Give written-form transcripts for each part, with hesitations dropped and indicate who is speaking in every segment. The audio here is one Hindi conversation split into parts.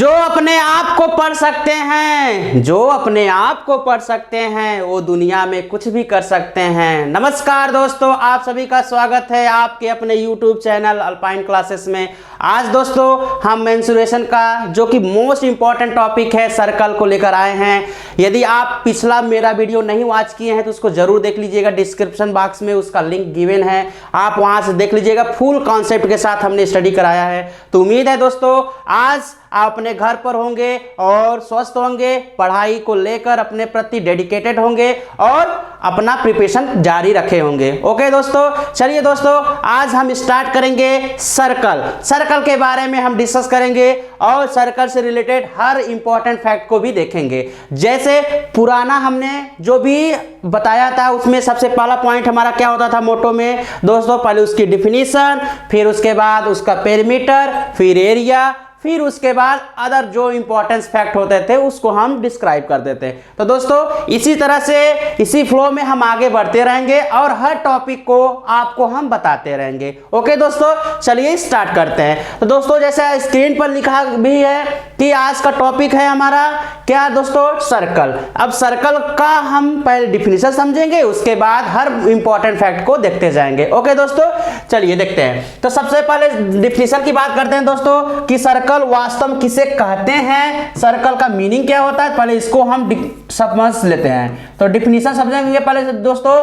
Speaker 1: जो अपने आप को पढ़ सकते हैं, जो अपने आप को पढ़ सकते हैं वो दुनिया में कुछ भी कर सकते हैं। नमस्कार दोस्तों, आप सभी का स्वागत है आपके अपने YouTube चैनल अल्पाइन क्लासेस में। आज दोस्तों हम मेंसुरेशन का जो कि मोस्ट इंपॉर्टेंट टॉपिक है सर्कल को लेकर आए हैं। यदि आप पिछला मेरा वीडियो नहीं वॉच किए हैं तो उसको जरूर देख लीजिएगा, डिस्क्रिप्शन बॉक्स में उसका लिंक गिवन है, आप वहां से देख लीजिएगा। फुल कॉन्सेप्ट के साथ हमने स्टडी कराया है। तो उम्मीद है दोस्तों आज आप अपने घर पर होंगे और स्वस्थ होंगे, पढ़ाई को लेकर अपने प्रति डेडिकेटेड होंगे और अपना प्रिपरेशन जारी रखे होंगे। ओके दोस्तों, चलिए दोस्तों आज हम स्टार्ट करेंगे सर्कल के बारे में हम डिस्कस करेंगे और सर्कल से रिलेटेड हर इंपॉर्टेंट फैक्ट को भी देखेंगे। जैसे पुराना हमने जो भी बताया था उसमें सबसे पहला पॉइंट हमारा क्या होता था मोटो में दोस्तों, पहले उसकी डिफिनीशन, फिर उसके बाद उसका पेरीमीटर, फिर एरिया, फिर उसके बाद अदर जो इंपॉर्टेंस फैक्ट होते थे उसको हम डिस्क्राइब कर देते हैं। तो दोस्तों इसी तरह से इसी फ्लो में हम आगे बढ़ते रहेंगे और हर टॉपिक को आपको हम बताते रहेंगे। ओके दोस्तों, चलिए स्टार्ट करते हैं। तो दोस्तों जैसे स्क्रीन पर लिखा भी है कि आज का टॉपिक है हमारा क्या दोस्तों, सर्कल। अब सर्कल का हम पहले डिफिनीशन समझेंगे, उसके बाद हर इंपॉर्टेंट फैक्ट को देखते जाएंगे। ओके दोस्तों, चलिए देखते हैं। तो सबसे पहले डिफिनीशन की बात करते हैं दोस्तों कि सर्कल वास्तव में किसे कहते हैं, सर्कल का मीनिंग क्या होता है, पहले इसको हम समझ लेते हैं। तो डिफिनीशन समझेंगे पहले दोस्तों।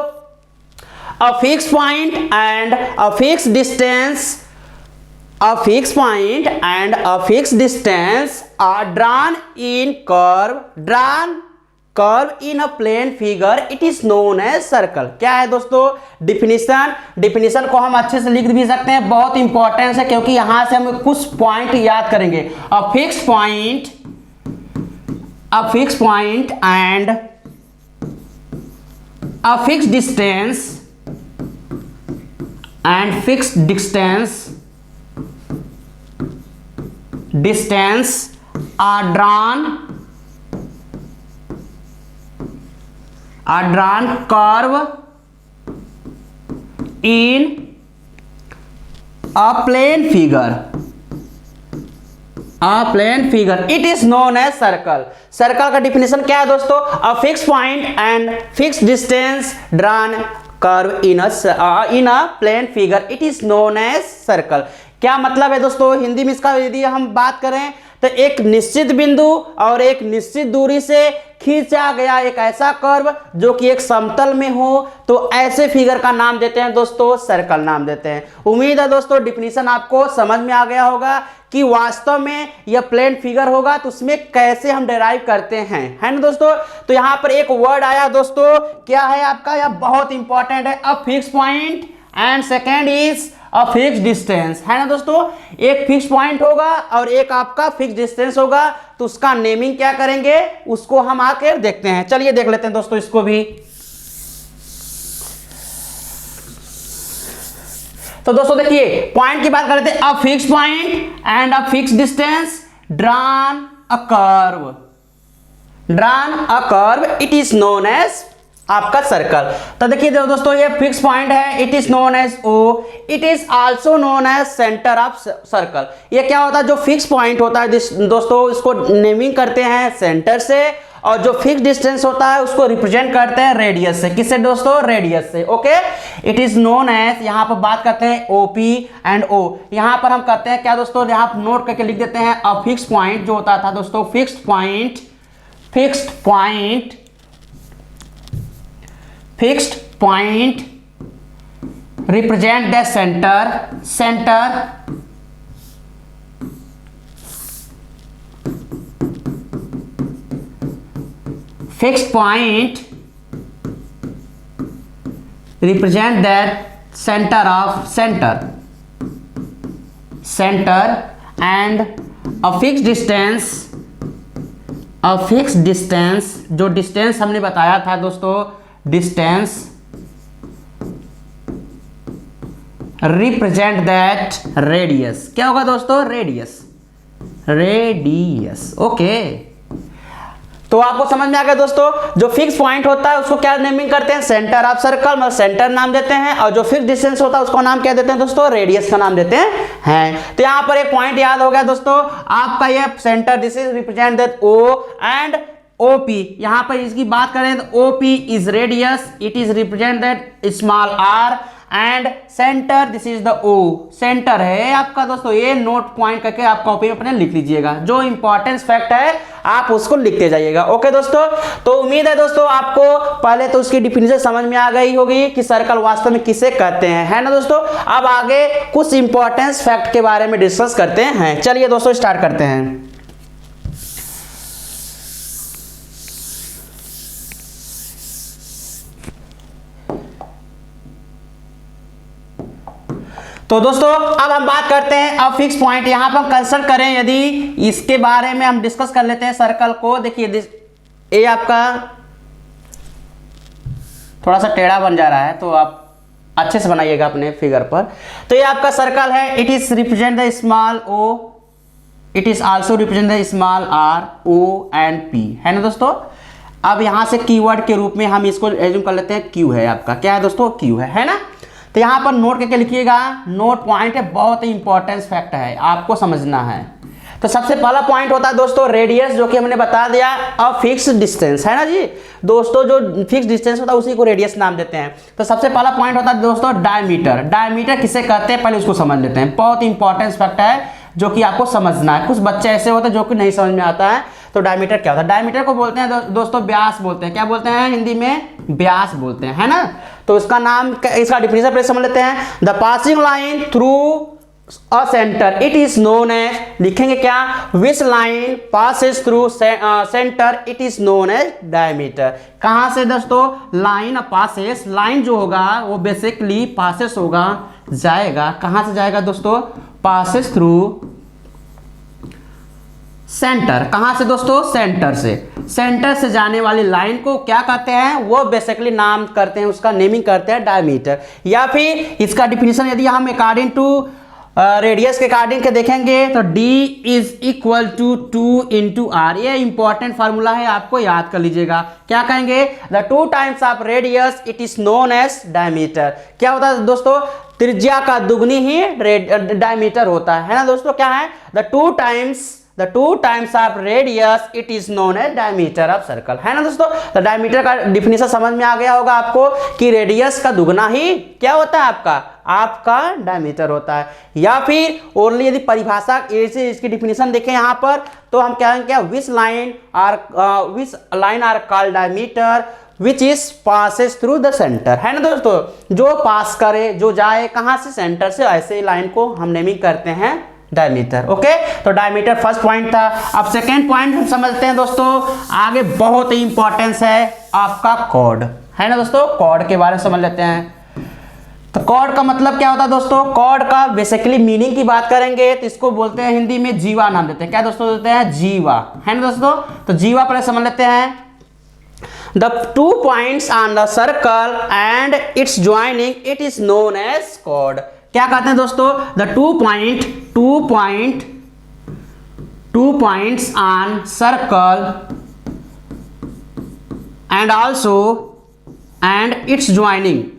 Speaker 1: A fix point and a fix distance, a fixed point and a fixed distance are drawn in curve in a plane figure, it is known as circle। क्या है दोस्तों डिफिनीशन को हम अच्छे से लिख भी सकते हैं, बहुत इंपॉर्टेंस है क्योंकि यहां से हम कुछ पॉइंट याद करेंगे। a fixed point and a fixed distance are drawn curve in a plane figure, it is known as circle। Circle का डिफिनेशन क्या है दोस्तों, a fix point and fix distance drawn curve in a plane figure, it is known as circle. क्या मतलब है दोस्तों हिंदी में इसका यदि हम बात करें तो एक निश्चित बिंदु और एक निश्चित दूरी से खींचा गया एक ऐसा कर्व जो कि एक समतल में हो, तो ऐसे फिगर का नाम देते हैं दोस्तों सर्कल नाम देते हैं। उम्मीद है दोस्तों डिफिनीशन आपको समझ में आ गया होगा कि वास्तव में यह प्लेन फिगर होगा तो उसमें कैसे हम डिराइव करते हैं, है ना दोस्तों। तो यहां पर एक वर्ड आया दोस्तों, क्या है आपका, यह बहुत इंपॉर्टेंट है, अ fix point and second is a fix distance, है ना दोस्तों। एक फिक्स पॉइंट होगा और एक आपका फिक्स डिस्टेंस होगा, तो उसका नेमिंग क्या करेंगे उसको हम आकर देखते हैं। चलिए देख लेते हैं दोस्तों इसको भी। तो दोस्तों देखिए पॉइंट की बात करते हैं, a fix point and a fix distance drawn a curve, it is known as आपका सर्कल। तो देखिए दोस्तों ये फिक्स पॉइंट है, it is known as O, it is also known as centre of circle. ये क्या होता है, जो फिक्स पॉइंट होता है दोस्तों इसको नेमिंग करते हैं सेंटर से, और जो फिक्स डिस्टेंस होता है उसको रिप्रेजेंट करते हैं रेडियस से। किससे दोस्तों, रेडियस से। Okay, it is known as, यहां पर बात करते हैं ओपी एंड ओ। यहां पर हम करते हैं क्या दोस्तों, यहां पर नोट करके लिख देते हैं अ फिक्स पॉइंट जो होता था दोस्तों, fixed point represent the center fixed point represent that center and a fixed distance जो डिस्टेंस हमने बताया था दोस्तों, डिस्टेंस रिप्रेजेंट दैट रेडियस। क्या होगा दोस्तों, रेडियस। ओके, तो आपको समझ में आ गया दोस्तों, जो फिक्स पॉइंट होता है उसको क्या नेमिंग करते हैं, सेंटर ऑफ सर्कल, मतलब सेंटर नाम देते हैं, और जो फिक्स डिस्टेंस होता है उसका नाम क्या देते हैं दोस्तों, रेडियस का नाम देते हैं। तो यहाँ पर एक पॉइंट याद हो गया दोस्तों आपका, ये centre this is represent that O and OP. यहां पर इसकी बात करें तो OP is radius, it is represent that small R, and centre this is the O, centre है आपका दोस्तों। ये नोट पॉइंट करके आप कॉपी में अपने लिख लीजिएगा, जो इंपॉर्टेंस फैक्ट है आप उसको लिखते जाइएगा। ओके दोस्तों, तो उम्मीद है दोस्तों आपको पहले तो उसकी डिफिनेशन समझ में आ गई होगी कि सर्कल वास्तव में किसे कहते हैं, है ना दोस्तों। अब आगे कुछ इंपॉर्टेंस फैक्ट के बारे में डिस्कस करते हैं। चलिए दोस्तों स्टार्ट करते हैं। तो दोस्तों अब हम बात करते हैं, अब फिक्स पॉइंट यहां पर कंसिडर करें, यदि इसके बारे में हम डिस्कस कर लेते हैं सर्कल को। देखिए ये आपका थोड़ा सा टेढ़ा बन जा रहा है, तो आप अच्छे से बनाइएगा अपने फिगर पर। तो ये आपका सर्कल है, it is represent the small O, it is also represent the small R, O and P, है ना दोस्तों। अब यहां से कीवर्ड के रूप में हम इसको एज्यूम कर लेते हैं, क्यू है आपका, क्या है दोस्तों, क्यू है ना। तो यहां पर नोट करके लिखिएगा, नोट पॉइंट है, बहुत ही इंपॉर्टेंस फैक्ट है, आपको समझना है। तो सबसे पहला पॉइंट होता है दोस्तों रेडियस, जो कि हमने बता दिया, और फिक्स डिस्टेंस, है ना जी दोस्तों। जो फिक्स डिस्टेंस होता है उसी को रेडियस नाम देते हैं। तो सबसे पहला पॉइंट होता है दोस्तों डायमीटर। डायमीटर किसे कहते हैं पहले उसको समझ लेते हैं, बहुत इंपॉर्टेंस फैक्ट है जो कि आपको समझना है। कुछ बच्चे ऐसे होते हैं जो कि नहीं समझ में आता है। तो डायमीटर क्या होता है, डायमीटर को बोलते हैं दोस्तों व्यास बोलते हैं, क्या बोलते हैं हिंदी में, व्यास बोलते हैं, है ना। तो इसका नाम, इसका डिफिनेशन पहले समझ लेते हैं। The passing line through a centre it is known as, लिखेंगे क्या, which line passes through centre it is known as diameter. कहां से दोस्तों, लाइन पासेस, लाइन जो होगा वो बेसिकली पासेस होगा, जाएगा, कहां से जाएगा दोस्तों, पासेस थ्रू सेंटर। कहां से दोस्तों, सेंटर से। सेंटर से जाने वाली लाइन को क्या कहते हैं, वो बेसिकली नाम करते हैं, उसका नेमिंग करते हैं डायमीटर। या फिर इसका डिफिनेशन यदि हम अकॉर्डिंग टू रेडियस के अकॉर्डिंग के देखेंगे तो d is equal to 2 into R. ये इंपॉर्टेंट फार्मूला है, आपको याद कर लीजिएगा। क्या कहेंगे, the 2 times of radius it is known as diameter. क्या होता है दोस्तों, त्रिज्या का दुगनी ही डायमीटर होता है ना दोस्तों। क्या है, the 2 times of radius it is known as diameter of circle, है ना दोस्तों। तो डायमीटर का डिफिनेशन समझ में आ गया होगा आपको कि रेडियस का दुगना ही क्या होता है, आपका डायमीटर होता है। या फिर ओनली यदि परिभाषा इसकी डिफिनेशन देखें यहाँ पर, तो हम क्या कहेंगे, which line are called diameter which is passes through the centre, है ना दोस्तों। जो पास करे, जो जाए कहां से, सेंटर से, ऐसे लाइन को हम नेमिंग करते हैं डायमीटर। ओके, तो डायमीटर फर्स्ट पॉइंट था। अब सेकेंड पॉइंट हम समझते हैं दोस्तों, आगे बहुत ही इंपॉर्टेंस है आपका कॉर्ड, है ना दोस्तों। कॉर्ड के बारे में समझ लेते हैं। तो कॉर्ड का मतलब क्या होता है दोस्तों, कॉर्ड का बेसिकली मीनिंग की बात करेंगे तो इसको बोलते हैं हिंदी में जीवा नाम देते हैं। क्या दोस्तों देते हैं, जीवा, है ना दोस्तों। तो जीवा पहले समझ लेते हैं। The 2 points on the circle and its joining it is known as chord। क्या कहते हैं दोस्तों, the 2 points on circle and also its joining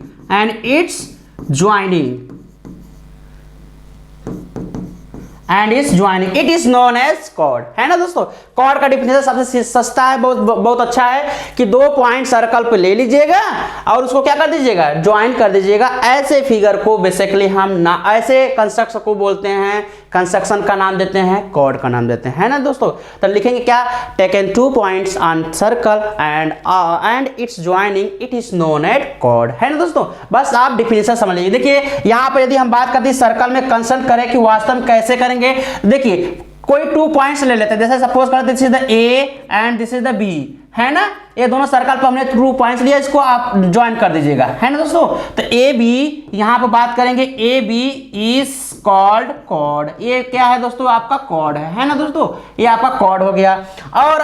Speaker 1: it is known as chord, है ना दोस्तों। chord का डिफिनेशन सबसे सस्ता है, बहुत अच्छा है कि 2 पॉइंट सर्कल पे ले लीजिएगा और उसको क्या कर दीजिएगा, ज्वाइन कर दीजिएगा। ऐसे फिगर को बेसिकली हम ऐसे कंस्ट्रक्शन को बोलते हैं, कंस्ट्रक्शन का नाम देते हैं, chord का नाम देते हैं, है ना दोस्तों। तो लिखेंगे क्या, taken 2 points on circle and its joining it is known as chord, है ना दोस्तों। बस आप डिफिनेशन समझ लीजिए। देखिए यहाँ पर यदि हम बात करते हैं सर्कल में कंसर्न करें कि वास्तव में कैसे करेंगे, देखिए कोई 2 पॉइंट्स ले लेते हैं, जैसे सपोज करते हैं this is the A and this is the B, है ना। ये दोनों सर्कल पर हमने 2 पॉइंट्स लिया, इसको आप ज्वाइन कर दीजिएगा, है ना दोस्तों। तो ए बी यहां पर बात करेंगे, A B is called chord. ये क्या है दोस्तों, आपका कॉर्ड है ना दोस्तों। ये आपका कॉर्ड हो गया। और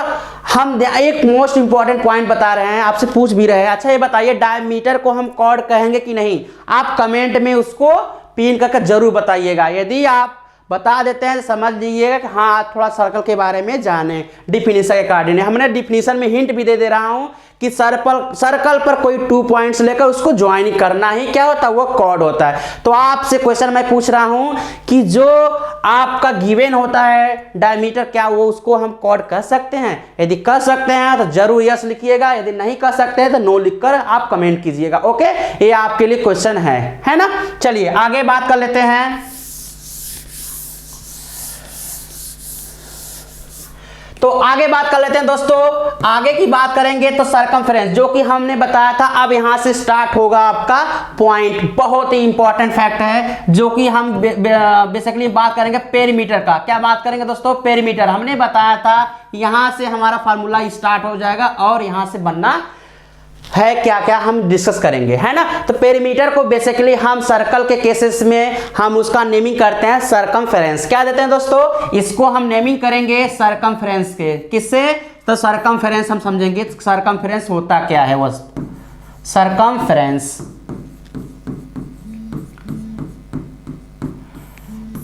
Speaker 1: हम एक मोस्ट इंपॉर्टेंट पॉइंट बता रहे हैं, आपसे पूछ भी रहे हैं, अच्छा ये बताइए डायमीटर को हम कॉर्ड कहेंगे कि नहीं। आप कमेंट में उसको पिन करके जरूर बताइएगा। यदि आप बता देते हैं, समझ लीजिएगा कि हाँ आज थोड़ा सर्कल के बारे में जाने डिफिनीशन के अकॉर्डिंग। हमने डिफिनीशन में हिंट भी दे दे रहा हूँ कि सर्कल पर कोई 2 पॉइंट्स लेकर उसको ज्वाइन करना ही क्या होता है, वो कॉर्ड होता है। तो आपसे क्वेश्चन मैं पूछ रहा हूँ कि जो आपका गिवन होता है डायमीटर, क्या वो उसको हम कॉर्ड कर सकते हैं? यदि कर सकते हैं तो जरूर यस लिखिएगा, यदि नहीं कर सकते हैं तो नो लिखकर आप कमेंट कीजिएगा। ओके, ये आपके लिए क्वेश्चन है ना। चलिए आगे बात कर लेते हैं। तो आगे बात कर लेते हैं दोस्तों। आगे की बात करेंगे तो सरकमफ्रेंस, जो कि हमने बताया था, अब यहां से स्टार्ट होगा आपका पॉइंट। बहुत ही इंपॉर्टेंट फैक्ट है जो कि हम बेसिकली बात करेंगे पेरीमीटर का। क्या बात करेंगे दोस्तों? पेरीमीटर। हमने बताया था यहां से हमारा फार्मूला स्टार्ट हो जाएगा और यहां से बनना है क्या क्या हम डिस्कस करेंगे, है ना। तो पेरीमीटर को बेसिकली हम सर्कल के केसेस में हम उसका नेमिंग करते हैं सरकमफेरेंस। क्या देते हैं दोस्तों? इसको हम नेमिंग करेंगे सरकमफेरेंस के। किससे? तो सरकमफेरेंस हम समझेंगे सरकमफेरेंस होता क्या है। वो सरकमफेरेंस,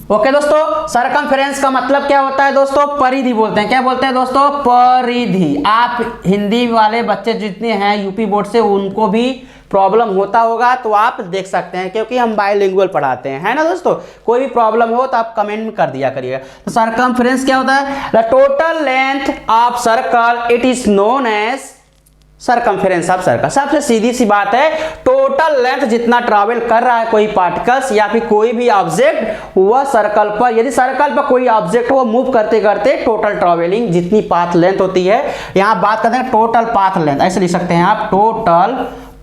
Speaker 1: ओके दोस्तों। सरकमफेरेंस का मतलब क्या होता है दोस्तों? परिधि बोलते हैं। क्या बोलते हैं दोस्तों? परिधि। आप हिंदी वाले बच्चे जितने हैं यूपी बोर्ड से, उनको भी प्रॉब्लम होता होगा तो आप देख सकते हैं, क्योंकि हम बायलिंगुअल पढ़ाते हैं, है ना दोस्तों। कोई भी प्रॉब्लम हो तो आप कमेंट में कर दिया करिएगा। तो सरकमफेरेंस क्या होता है? The total length of circle, it is known as circumference of circle. सबसे सीधी सी बात है, टोटल लेंथ जितना ट्रैवल कर रहा है कोई पार्टिकल्स या फिर कोई भी ऑब्जेक्ट, वह सर्कल पर, यदि सर्कल पर कोई ऑब्जेक्ट वो मूव करते करते टोटल ट्रैवलिंग जितनी पाथ लेंथ होती है, यहां बात करते हैं टोटल पाथ लेंथ, ऐसे लिख सकते हैं आप, टोटल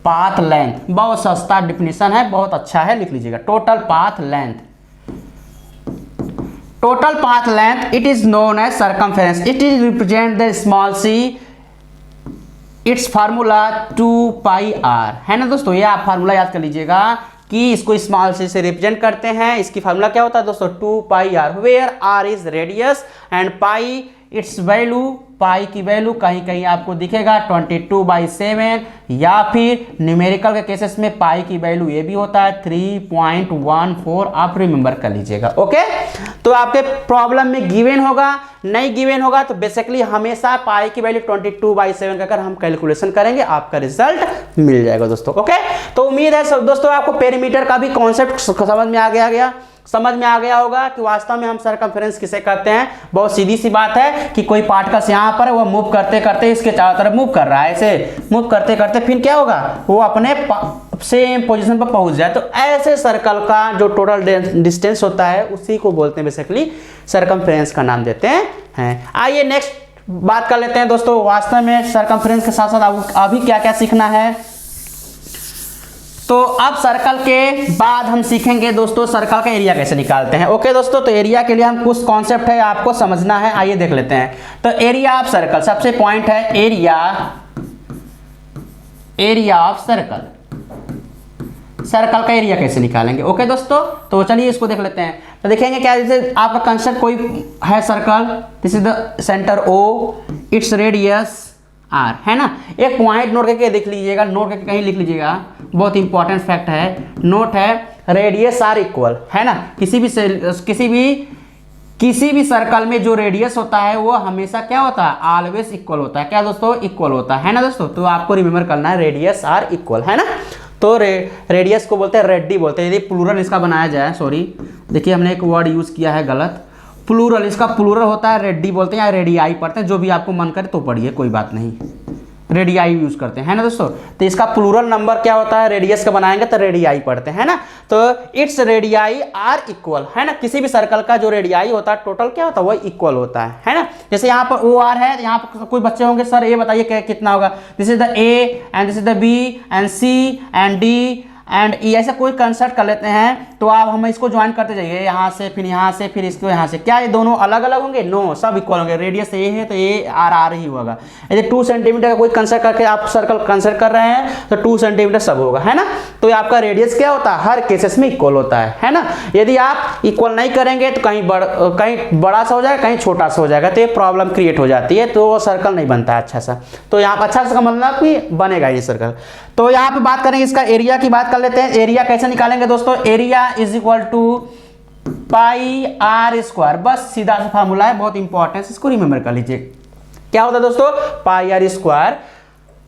Speaker 1: पाथ लेंथ। बहुत सस्ता डिफिनीशन है, बहुत अच्छा है, लिख लीजिएगा total path length. Total path length it is known as circumference. It is represent the small C, its formula 2 pi R, है ना दोस्तों। ये आप फार्मूला याद कर लीजिएगा कि इसको स्मॉल सी से रिप्रेजेंट करते हैं। इसकी फार्मूला क्या होता है दोस्तों? 2 pi r, where are is radius and pi its value. Pi की वैल्यू कहीं कहीं आपको दिखेगा 22/7, या फिर न्यूमेरिकल के केसेस में पाई की वैल्यू ये भी होता है 3.14। आप रिमेंबर कर लीजिएगा। ओके, तो आपके प्रॉब्लम में गिवन होगा, नहीं गिवन होगा तो बेसिकली हमेशा पाई की वैल्यू 22/7 अगर हम कैलकुलेशन करेंगे आपका रिजल्ट मिल जाएगा दोस्तों। ओके, तो उम्मीद है सब दोस्तों आपको पेरीमीटर का भी कॉन्सेप्ट समझ में आ गया होगा कि वास्तव में हम सरकमफेरेंस किसे कहते हैं। बहुत सीधी सी बात है कि कोई पार्टिकल्स यहाँ पर वो मूव करते करते इसके चारों तरफ मूव कर रहा है, ऐसे मूव करते करते फिर क्या होगा, वो अपने सेम पोजीशन पर पहुंच जाए। तो ऐसे सर्कल का जो टोटल डिस्टेंस होता है उसी को बोलते हैं बेसिकली सरकमफेरेंस का नाम देते हैं। आइए नेक्स्ट बात कर लेते हैं दोस्तों, वास्तव में सरकमफेरेंस के साथ साथ अभी क्या क्या सीखना है। तो अब सर्कल के बाद हम सीखेंगे दोस्तों सर्कल का एरिया कैसे निकालते हैं। ओके दोस्तों, तो एरिया के लिए हम कुछ कॉन्सेप्ट है आपको समझना है, आइए देख लेते हैं। तो एरिया ऑफ सर्कल, सबसे पॉइंट है एरिया ऑफ सर्कल। सर्कल का एरिया कैसे निकालेंगे। ओके दोस्तों, तो चलिए इसको देख लेते हैं। तो देखेंगे क्या, जैसे आपका कंसेप्ट कोई है circle, this is the centre O, its radius R, है ना। एक पॉइंट नोट करके देख लीजिएगा, नोट करके कहीं लिख लीजिएगा, बहुत इंपॉर्टेंट फैक्ट है, नोट है रेडियस R इक्वल, है ना। किसी भी सर्कल में जो रेडियस होता है वो हमेशा क्या होता है, ऑलवेज इक्वल होता है। क्या दोस्तों? इक्वल होता है ना दोस्तों। तो आपको रिमेंबर करना है रेडियस R इक्वल, है ना। तो रेडियस को बोलते हैं रेडी बोलते हैं। यदि प्लूरल इसका बनाया जाए, सॉरी देखिए हमने एक वर्ड यूज किया है गलत, प्लूरल, इसका प्लूरल होता है रेडी बोलते हैं या रेडियाई पढ़ते हैं, जो भी आपको मन करे तो पढ़िए, कोई बात नहीं, रेडियाई यूज करते हैं, है ना दोस्तों। तो इसका प्लूरल नंबर क्या होता है, रेडियस का बनाएंगे तो रेडियाई पढ़ते हैं, है ना। तो इट्स रेडियाई आर इक्वल, है ना। किसी भी सर्कल का जो रेडियाई होता है टोटल क्या होता है, वो इक्वल होता है ना। जैसे यहाँ पर ओ आर है, यहाँ पर कोई बच्चे होंगे सर ये बताइए कितना होगा, this is the A and this is the B and C and D and E, ऐसा कोई कंसेप्ट कर लेते हैं। तो आप हम इसको ज्वाइन करते जाइए, यहाँ से फिर इसको यहाँ से, क्या ये दोनों अलग अलग होंगे? नो, सब इक्वल होंगे। रेडियस ए है तो ए आर आर ही होगा। यदि 2 सेंटीमीटर का कोई कंसेप्ट करके आप सर्कल कंसेप्ट कर रहे हैं तो 2 सेंटीमीटर सब होगा, है ना। तो आपका रेडियस क्या होता है, हर केसेस में इक्वल होता है ना। यदि आप इक्वल नहीं करेंगे तो कहीं बड़ा सा हो जाएगा, कहीं छोटा सा हो जाएगा, तो ये प्रॉब्लम क्रिएट हो जाती है, तो वो सर्कल नहीं बनता है अच्छा सा। तो यहाँ पर अच्छा सा मतलब कि बनेगा ये सर्कल। तो यहाँ पे बात करेंगे इसका एरिया की बात कर लेते हैं। एरिया कैसे निकालेंगे दोस्तों, area is equal to pi R square, बस सीधा सा फार्मूला है, बहुत इंपॉर्टेंट, इसको रिमेंबर कर लीजिए। क्या होता है दोस्तों, पाई आर स्क्वायर,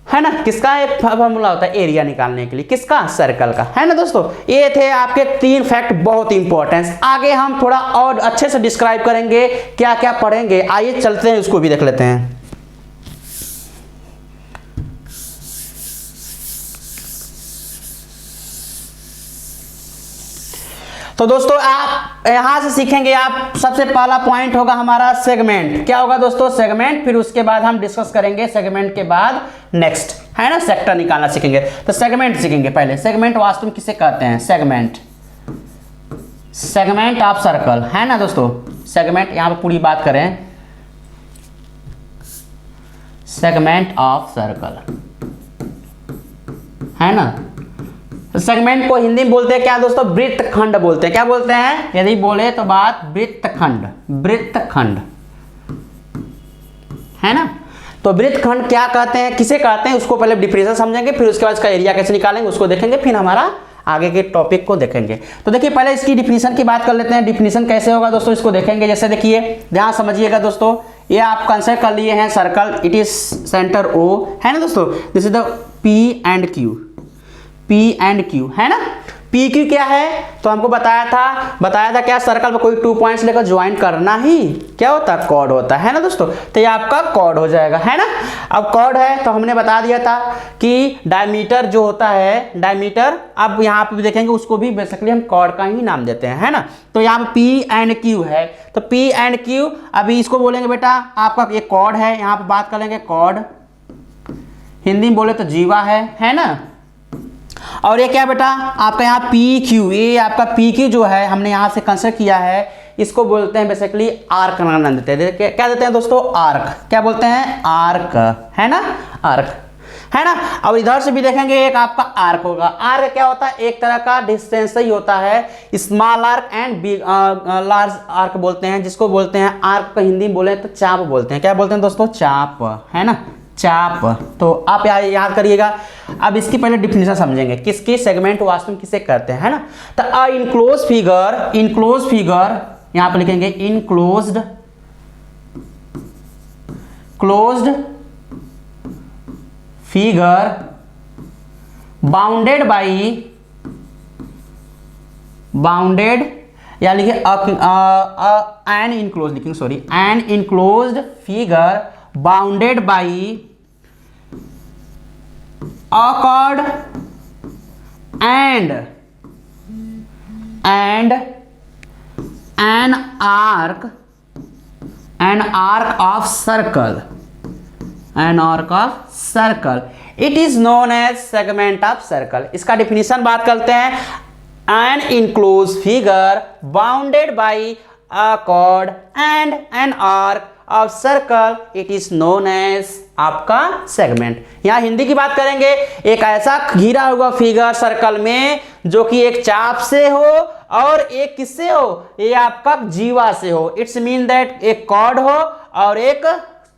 Speaker 1: है ना, किसका एक फार्मूला होता है एरिया निकालने के लिए, किसका, सर्कल का, है ना दोस्तों। ये थे आपके 3 फैक्ट बहुत इंपॉर्टेंट। आगे हम थोड़ा और अच्छे से डिस्क्राइब करेंगे, क्या क्या पढ़ेंगे, आइए चलते हैं, उसको भी देख लेते हैं। तो दोस्तों आप यहां से सीखेंगे, आप सबसे पहला पॉइंट होगा हमारा सेगमेंट। क्या होगा दोस्तों, सेगमेंट, फिर उसके बाद हम डिस्कस करेंगे सेगमेंट के बाद नेक्स्ट, है ना, सेक्टर निकालना सीखेंगे। तो सेगमेंट सीखेंगे पहले। सेगमेंट वास्तव में किसे कहते हैं, सेगमेंट, सेगमेंट ऑफ सर्कल, है ना दोस्तों। सेगमेंट, यहां पर पूरी बात करें, सेगमेंट ऑफ सर्कल, है ना। सेगमेंट को हिंदी में बोलते हैं क्या दोस्तों, वृत्तखंड बोलते हैं। क्या बोलते हैं, यदि बोले तो बात वृत्तखंड, वृत्तखंड, है ना। तो वृत्तखंड क्या कहते हैं, किसे कहते हैं, उसको पहले डिफिनेशन समझेंगे, फिर उसके बाद इसका एरिया कैसे निकालेंगे उसको देखेंगे, फिर हमारा आगे के टॉपिक को देखेंगे। तो देखिए पहले इसकी डिफिनेशन की बात कर लेते हैं। डिफिनेशन कैसे होगा दोस्तों, इसको देखेंगे। जैसे देखिए ध्यान समझिएगा दोस्तों, ये आप कंसिडर कर लिए हैं circle, it is centre O, है ना दोस्तों। This is the P and Q, P and Q, है ना। पी क्यू क्या है, तो हमको बताया था क्या, सर्कल में कोई 2 पॉइंट्स लेकर ज्वाइन करना ही क्या होता है, कॉर्ड होता है ना दोस्तों। तो ये आपका कॉर्ड हो जाएगा, है ना। अब कॉर्ड है तो हमने बता दिया था कि डायमीटर जो होता है, डायमीटर, अब यहाँ पे देखेंगे उसको भी बेसिकली हम कॉर्ड का ही नाम देते हैं, है ना। तो यहाँ पे पी एंड क्यू है, तो पी एंड क्यू, अभी इसको बोलेंगे बेटा आपका ये कॉर्ड है, यहाँ पे बात कर लेंगे कॉर्ड, हिंदी में बोले तो जीवा है ना। और ये क्या बेटा आपका यहाँ पी क्यू, ये आपका पी क्यू जो है हमने यहाँ से कंसिडर किया है, इसको बोलते हैं बेसिकली आर्क का नाम देते हैं। क्या देते हैं दोस्तों, आर्क, क्या बोलते हैं, आर्क, है ना, आर्क, है ना। अब इधर से भी देखेंगे एक आपका आर्क होगा। आर्क क्या होता है, एक तरह का डिस्टेंस ही होता है, small arc and big large arc बोलते हैं, जिसको बोलते हैं आर्क का हिंदी में बोले तो चाप बोलते हैं। क्या बोलते हैं दोस्तों, चाप, है ना, चाप। तो आप याद करिएगा। अब इसकी पहले डिफिनेशन समझेंगे, किसकी, सेगमेंट वास्तव में किसे कहते हैं, है ना। तो a enclose figure, enclose figure यहां पर लिखेंगे enclosed, closed figure bounded by, bounded या लिखिए एन इनक्लोज लिखेंगे, sorry, an enclosed figure bounded by a chord and an arc of circle, an arc of circle, it is known as segment of circle। इसका डिफिनीशन बात करते हैं, an enclosed figure bounded by a chord and an arc of circle, it is known as आपका सेगमेंट। यहाँ हिंदी की बात करेंगे, एक ऐसा घिरा हुआ फिगर सर्कल में जो कि एक चाप से हो और एक किससे हो, ये आपका जीवा से हो। इट्स मीन दैट एक कॉर्ड हो और एक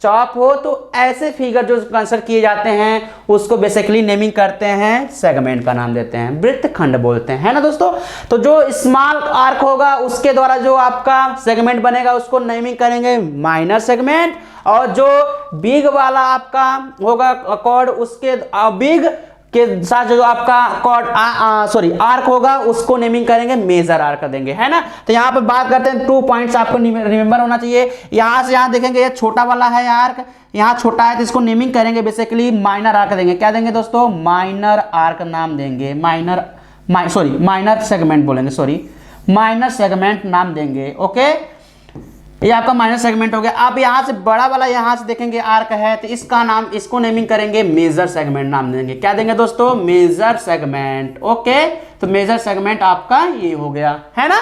Speaker 1: चॉप हो, तो ऐसे फिगर जो कंसिडर किए जाते हैं उसको बेसिकली नेमिंग करते हैं, सेगमेंट का नाम देते हैं, वृत्तखंड बोलते हैं, है ना दोस्तों। तो जो स्मॉल आर्क होगा उसके द्वारा जो आपका सेगमेंट बनेगा उसको नेमिंग करेंगे माइनर सेगमेंट, और जो बिग वाला आपका होगा कॉर्ड, उसके बिग के साथ जो आपका कॉर्ड आर्क होगा उसको नेमिंग करेंगे मेजर आर्क देंगे, है ना। तो यहाँ पे बात करते हैं 2 पॉइंट्स आपको रिमेंबर होना चाहिए। यहाँ से यहाँ देखेंगे ये छोटा वाला है आर्क, यहाँ छोटा है तो इसको नेमिंग करेंगे बेसिकली माइनर आर्क देंगे। क्या देंगे दोस्तों, माइनर आर्क नाम देंगे, माइनर सेगमेंट बोलेंगे, सॉरी माइनर सेगमेंट नाम देंगे। ओके, ये आपका माइनर सेगमेंट हो गया। आप यहाँ से बड़ा वाला यहाँ से देखेंगे आर्क है तो इसका नाम, इसको नेमिंग करेंगे मेजर सेगमेंट नाम देंगे। क्या देंगे दोस्तों, मेजर सेगमेंट। ओके, तो मेजर सेगमेंट आपका ये हो गया, है ना।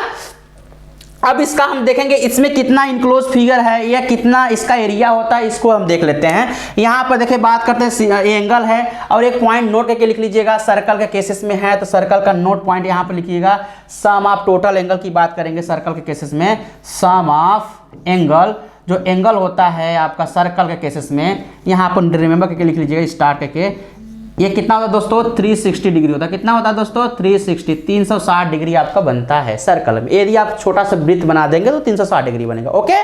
Speaker 1: अब इसका हम देखेंगे इसमें कितना इनक्लोज फिगर है या कितना इसका एरिया होता है, इसको हम देख लेते हैं। यहाँ पर देखिए बात करते हैं, एंगल है और एक पॉइंट नोट करके लिख लीजिएगा। सर्कल के केसेस में है तो सर्कल का नोट पॉइंट यहाँ पर लिखिएगा। सम ऑफ टोटल एंगल की बात करेंगे सर्कल के केसेस में, सम ऑफ एंगल, जो एंगल होता है आपका सर्कल के केसेस में, यहाँ पर रिमेंबर करके लिख लीजिएगा स्टार्ट करके, ये कितना होता है दोस्तों, 360 डिग्री होता है। कितना होता है दोस्तों, 360 डिग्री आपका बनता है सर्कल में। यदि आप छोटा सा वृत्त बना देंगे तो 360 डिग्री बनेगा। ओके,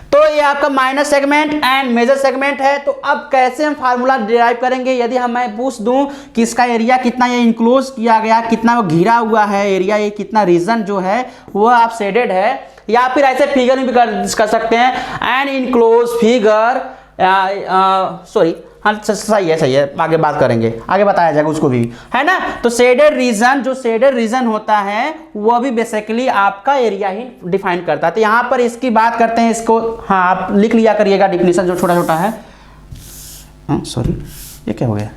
Speaker 1: तो ये आपका minor segment and major segment है। तो अब कैसे हम फार्मूला डिराइव करेंगे, यदि हम मैं पूछ दूं कि इसका एरिया कितना ये इनक्लोज किया गया, कितना वो घिरा हुआ है एरिया, ये कितना रीजन जो है वो आप शेडेड है, या फिर ऐसे फिगर में भी कर सकते हैं, एन इनक्लोज फिगर, सॉरी हाँ सही है, आगे बात करेंगे, आगे बताया जाएगा उसको भी, है ना। तो शेडेड रीजन, जो शेडेड रीजन होता है वो भी बेसिकली आपका एरिया ही डिफाइन करता है। तो यहाँ पर इसकी बात करते हैं, इसको हाँ आप लिख लिया करिएगा डिफिनीशन जो छोटा छोटा है। सॉरी ये क्या हो गया,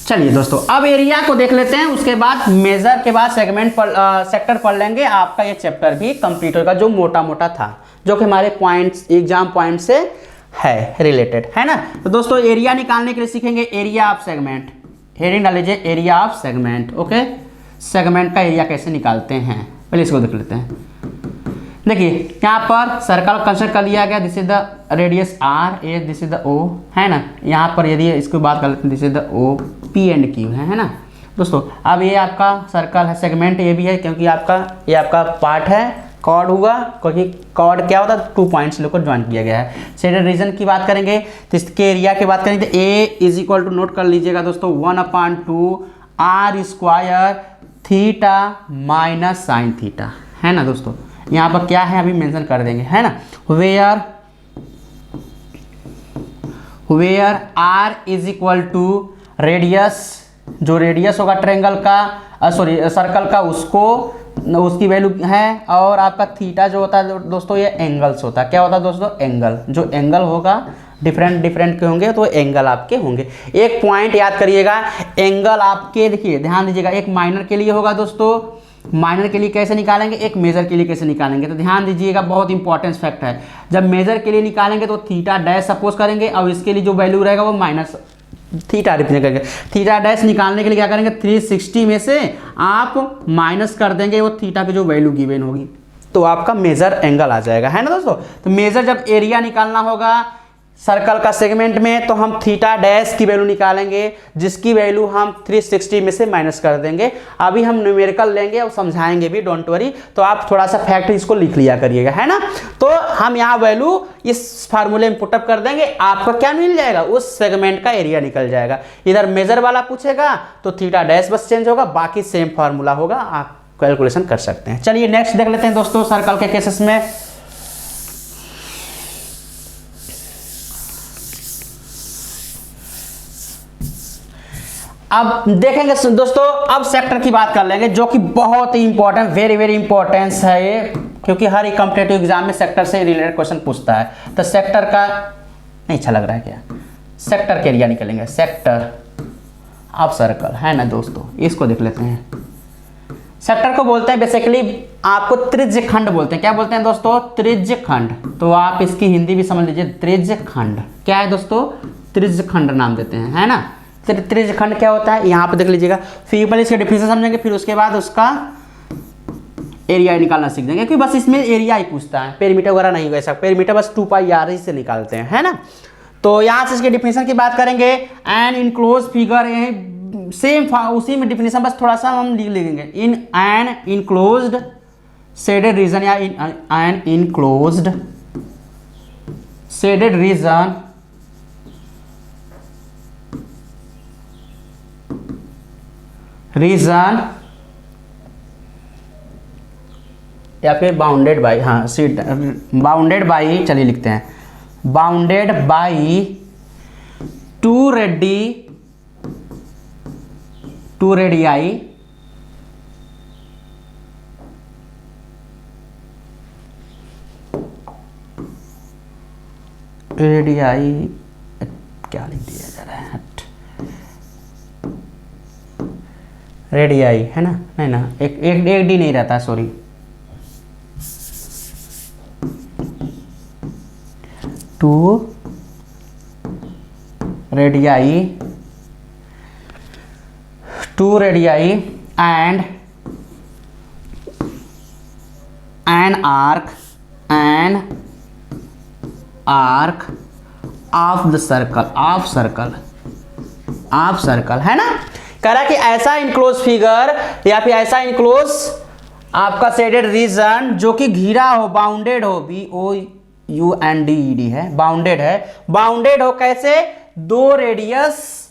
Speaker 1: चलिए दोस्तों अब एरिया को देख लेते हैं, उसके बाद मेजर के बाद सेगमेंट सेक्टर पढ़ लेंगे। आपका ये चैप्टर भी कंप्लीट होगा, जो मोटा मोटा था, जो कि हमारे पॉइंट्स एग्जाम पॉइंट से है रिलेटेड, है ना। तो दोस्तों एरिया निकालने के लिए सीखेंगे एरिया ऑफ सेगमेंट। हेडिंग डाल लीजिए area of segment. Okay, segment का एरिया कैसे निकालते हैं, पहले इसको देख लेते हैं। देखिए यहाँ पर सर्कल कंसिडर कर लिया गया, this is the radius r, a this is the O, है ना। यहाँ पर यदि इसको बात कर लेते हैं, this is the O P and Q है ना दोस्तों। अब ये आपका सर्कल है, सेगमेंट ये भी है, क्योंकि ये आपका पार्ट है, कॉर्ड हुआ, क्योंकि कॉर्ड क्या होता है, 2 पॉइंट्स लेकर ज्वाइन किया गया है। शेडेड रीजन की बात करेंगे तो इसके एरिया की बात करेंगे तो A is equal to, note कर लीजिएगा दोस्तों, 1/2 R square theta minus sine theta, है ना दोस्तों। यहाँ पर क्या है अभी मेंशन कर देंगे, है ना। Where are is equal to radius, जो रेडियस होगा ट्रायंगल का, सॉरी सर्कल का, उसकी वैल्यू है, और आपका थीटा जो होता है दोस्तों ये एंगल्स होता है। क्या होता है दोस्तों, एंगल, जो एंगल होगा डिफरेंट के होंगे तो एंगल आपके होंगे। एक पॉइंट याद करिएगा, एंगल आपके, देखिए ध्यान दीजिएगा, एक माइनर के लिए होगा दोस्तों, माइनर के लिए कैसे निकालेंगे, एक मेजर के लिए कैसे निकालेंगे, तो ध्यान दीजिएगा, बहुत इंपॉर्टेंट फैक्ट है। जब मेजर के लिए निकालेंगे तो थीटा डैश सपोज करेंगे, और इसके लिए जो वैल्यू रहेगा वो माइनस थीटा रिप्रेजेंट करेंगे। थीटा डैश निकालने के लिए क्या करेंगे, 360 में से आप माइनस कर देंगे वो थीटा की जो वैल्यू गिवन होगी, तो आपका मेजर एंगल आ जाएगा, है ना दोस्तों। तो मेजर जब एरिया निकालना होगा सर्कल का सेगमेंट में, तो हम थीटा डैश की वैल्यू निकालेंगे, जिसकी वैल्यू हम 360 में से माइनस कर देंगे। अभी हम न्यूमेरिकल लेंगे और समझाएंगे भी, डोंट वरी। तो आप थोड़ा सा फैक्ट इसको लिख लिया करिएगा, है ना। तो हम यहाँ वैल्यू इस फार्मूले में पुटअप कर देंगे, आपका क्या मिल जाएगा, उस सेगमेंट का एरिया निकल जाएगा। इधर मेजर वाला पूछेगा तो थीटा डैश बस चेंज होगा, बाकी सेम फार्मूला होगा, आप कैलकुलेशन कर सकते हैं। चलिए नेक्स्ट देख लेते हैं दोस्तों सर्कल के केसेस में। अब देखेंगे दोस्तों, अब सेक्टर की बात कर लेंगे, जो कि बहुत ही इंपॉर्टेंट, वेरी वेरी इंपॉर्टेंस है ये, क्योंकि हर एक कॉम्पिटिटिव एग्जाम में सेक्टर से रिलेटेड क्वेश्चन पूछता है। तो सेक्टर का नहीं अच्छा लग रहा है क्या, सेक्टर के एरिया निकलेंगे, सेक्टर ऑफ सर्कल, है ना दोस्तों। इसको देख लेते हैं। सेक्टर को बोलते हैं बेसिकली, आपको त्रिज्य खंड बोलते हैं। क्या बोलते हैं दोस्तों, त्रिज्य खंड। तो आप इसकी हिंदी भी समझ लीजिए, त्रिज्य खंड क्या है दोस्तों, त्रिज्य खंड नाम देते हैं, है ना। त्रिज्य खंड क्या होता है, यहाँ पे देख लीजिएगा। फिर पहले इसके डिफिनेशन समझेंगे, फिर उसके बाद उसका एरिया निकालना सीख जाएंगे, क्योंकि बस इसमें एरिया ही पूछता है, पेरीमीटर वगैरह नहीं वैसा, पेरीमीटर बस 2πr से निकालते हैं, है ना। तो यहाँ से इसके डिफिनेशन की बात करेंगे। एन इनक्लोज फिगर, सेम उसी में डिफिनेशन, बस थोड़ा सा हम लिख लेंगे। In an enclosed shaded region, या एन इनक्लोज्ड शेडेड रीजन या फिर बाउंडेड बाई, हाँ सीट बाउंडेड बाई, चलिए लिखते हैं, बाउंडेड बाई टू रेडियाई क्या लिख दिया जा रहा है, रेडियाई, है ना, नहीं ना, एक डी नहीं रहता, sorry, two radii and an arc an arc of the circle, of circle, of circle, है ना। कह रहा कि ऐसा इनक्लोज फिगर या फिर ऐसा इनक्लोज आपका शेडेड रीजन जो कि घिरा हो, बाउंडेड हो, BOUNDED है, बाउंडेड है, बाउंडेड हो कैसे, दो रेडियस,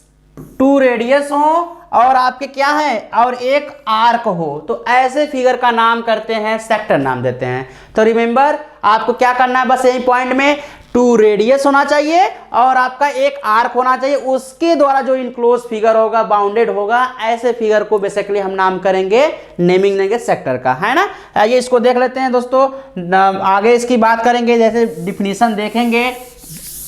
Speaker 1: टू रेडियस हो और आपके क्या है और एक आर्क हो, तो ऐसे फिगर का नाम करते हैं सेक्टर, नाम देते हैं। तो रिमेंबर आपको क्या करना है, बस यही पॉइंट में टू रेडियस होना चाहिए और आपका एक आर्क होना चाहिए, उसके द्वारा जो इनक्लोज फिगर होगा, बाउंडेड होगा, ऐसे फिगर को बेसिकली हम नाम करेंगे, नेमिंग देंगे सेक्टर का, है ना। आइए इसको देख लेते हैं दोस्तों, आगे इसकी बात करेंगे, जैसे डिफिनीशन देखेंगे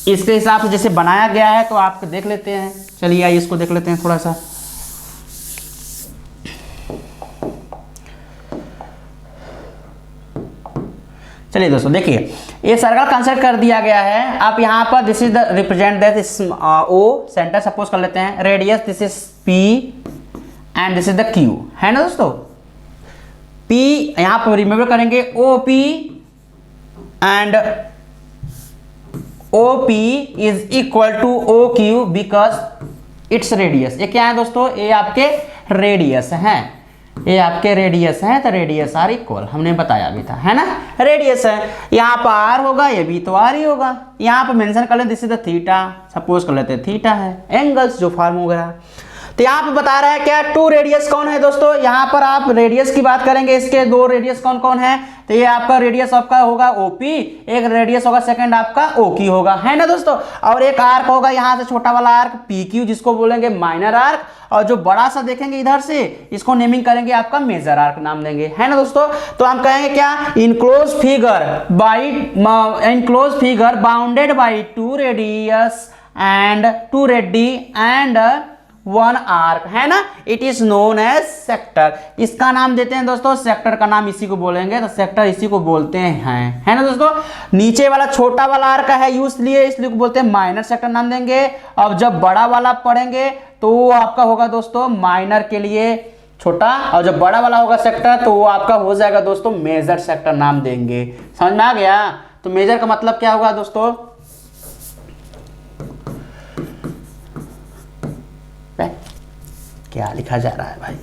Speaker 1: इसके हिसाब से जैसे बनाया गया है, तो आप देख लेते हैं। चलिए आइए इसको देख लेते हैं थोड़ा सा। चलिए दोस्तों देखिए, ये सर्कल कंसिडर कर दिया गया है। आप यहाँ पर this is the represent that is O centre suppose कर लेते हैं, radius this is P and this is the Q, है ना दोस्तों। P यहाँ पर रिमेंबर करेंगे OP and OP is equal to OQ because its radius. ये क्या है दोस्तों, ये आपके रेडियस हैं, ये आपके रेडियस हैं, तो रेडियस आर इक्वल, हमने बताया भी था, है ना, रेडियस है। यहाँ पर आर होगा, ये भी तो आर ही होगा। यहाँ पर मेंशन कर लेते this is the theta, suppose कर लेते थीटा है, एंगल्स जो फॉर्म हो गया। तो यहाँ पे बता रहा है क्या, टू रेडियस कौन है दोस्तों, यहाँ पर आप रेडियस की बात करेंगे, इसके दो रेडियस कौन कौन है, तो ये आपका रेडियस आपका होगा OP, एक रेडियस होगा सेकंड आपका OQ होगा, है ना दोस्तों। और एक आर्क होगा यहाँ से छोटा वाला आर्क PQ, जिसको बोलेंगे माइनर आर्क, और जो बड़ा सा देखेंगे इधर से, इसको नेमिंग करेंगे आपका मेजर आर्क नाम देंगे, है ना दोस्तों। तो हम कहेंगे क्या, enclose figure bounded by two radius and two radii and one arc, है ना, it is known as sector. इसका नाम देते हैं दोस्तों, सेक्टर का नाम इसी को बोलेंगे, तो सेक्टर इसी को बोलते हैं, है ना दोस्तों। नीचे वाला छोटा वाला आर्क है यूज लिए, इसलिए बोलते हैं माइनर सेक्टर नाम देंगे। अब जब बड़ा वाला पढ़ेंगे तो वो आपका होगा दोस्तों माइनर के लिए छोटा, और जब बड़ा वाला होगा सेक्टर तो वो आपका हो जाएगा दोस्तों मेजर सेक्टर नाम देंगे। समझ में आ गया। तो मेजर का मतलब क्या होगा दोस्तों, क्या लिखा जा रहा है भाई,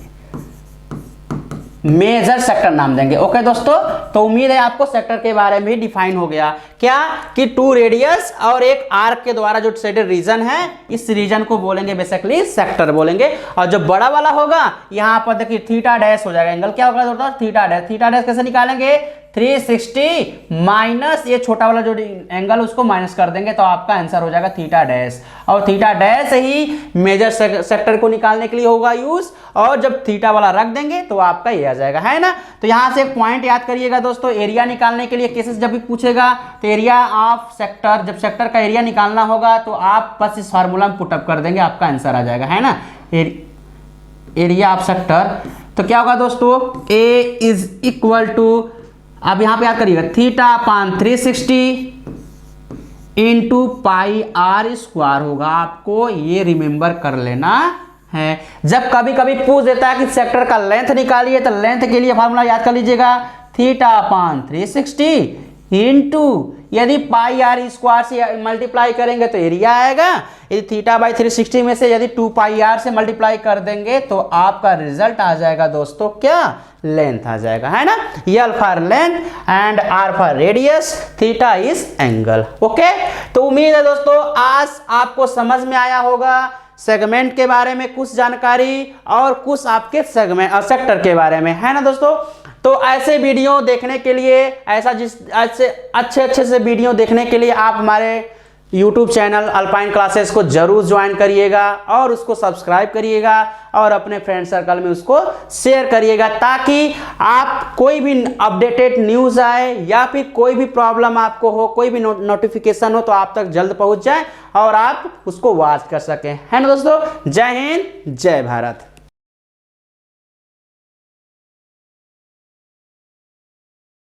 Speaker 1: मेजर सेक्टर नाम देंगे। ओके दोस्तों, तो उम्मीद है आपको सेक्टर के बारे में डिफाइन हो गया क्या, कि टू रेडियस और एक आर्क के द्वारा जो शेडेड रीजन है, इस रीजन को बोलेंगे बेसिकली सेक्टर बोलेंगे। और जो बड़ा वाला होगा यहाँ पर देखिए थीटा डैश हो जाएगा, एंगल क्या होगा दोस्तों, थीटा डैश। थीटा डैश कैसे निकालेंगे, 360 माइनस ये छोटा वाला जो एंगल उसको माइनस कर देंगे, तो आपका आंसर हो जाएगा थीटा डैश। और थीटा डैश ही मेजर सेक्टर को निकालने के लिए होगा यूज, और जब थीटा वाला रख देंगे तो आपका ये आ जाएगा, है ना। तो यहां से एक पॉइंट याद करिएगा दोस्तों, एरिया निकालने के लिए केसेस जब भी पूछेगा तो एरिया ऑफ सेक्टर, जब सेक्टर का एरिया निकालना होगा तो आप बस इस फार्मूला में पुटअप कर देंगे, आपका आंसर आ जाएगा, है ना। एरिया ऑफ सेक्टर तो क्या होगा दोस्तों, ए इज इक्वल टू, अब यहां पे याद करिएगा, theta upon 360 into pi R square होगा। आपको ये रिमेंबर कर लेना है। जब कभी कभी पूछ देता है कि सेक्टर का लेंथ निकालिए, तो लेंथ के लिए फार्मूला याद कर लीजिएगा, थीटा अपान 360 इंटू, यदि पाई आर स्क्वायर से मल्टीप्लाई करेंगे तो एरिया आएगा, यदि थीटा बाई 360 में से यदि 2 पाई आर से मल्टीप्लाई कर देंगे तो आपका रिजल्ट आ जाएगा दोस्तों क्या, लेंथ आ जाएगा, है ना। L for length and R for radius, theta is angle. Okay, तो उम्मीद है दोस्तों आज आपको समझ में आया होगा सेगमेंट के बारे में कुछ जानकारी और कुछ आपके सेगमेंट और सेक्टर के बारे में, है ना दोस्तों। तो ऐसे वीडियो देखने के लिए, अच्छे से वीडियो देखने के लिए आप हमारे YouTube चैनल अल्पाइन क्लासेस को जरूर ज्वाइन करिएगा और उसको सब्सक्राइब करिएगा और अपने फ्रेंड सर्कल में उसको शेयर करिएगा, ताकि आप कोई भी अपडेटेड न्यूज़ आए या फिर कोई भी प्रॉब्लम आपको हो, कोई भी नोटिफिकेशन हो तो आप तक जल्द पहुंच जाए और आप उसको वॉच कर सकें, है ना दोस्तों। जय हिंद, जय भारत।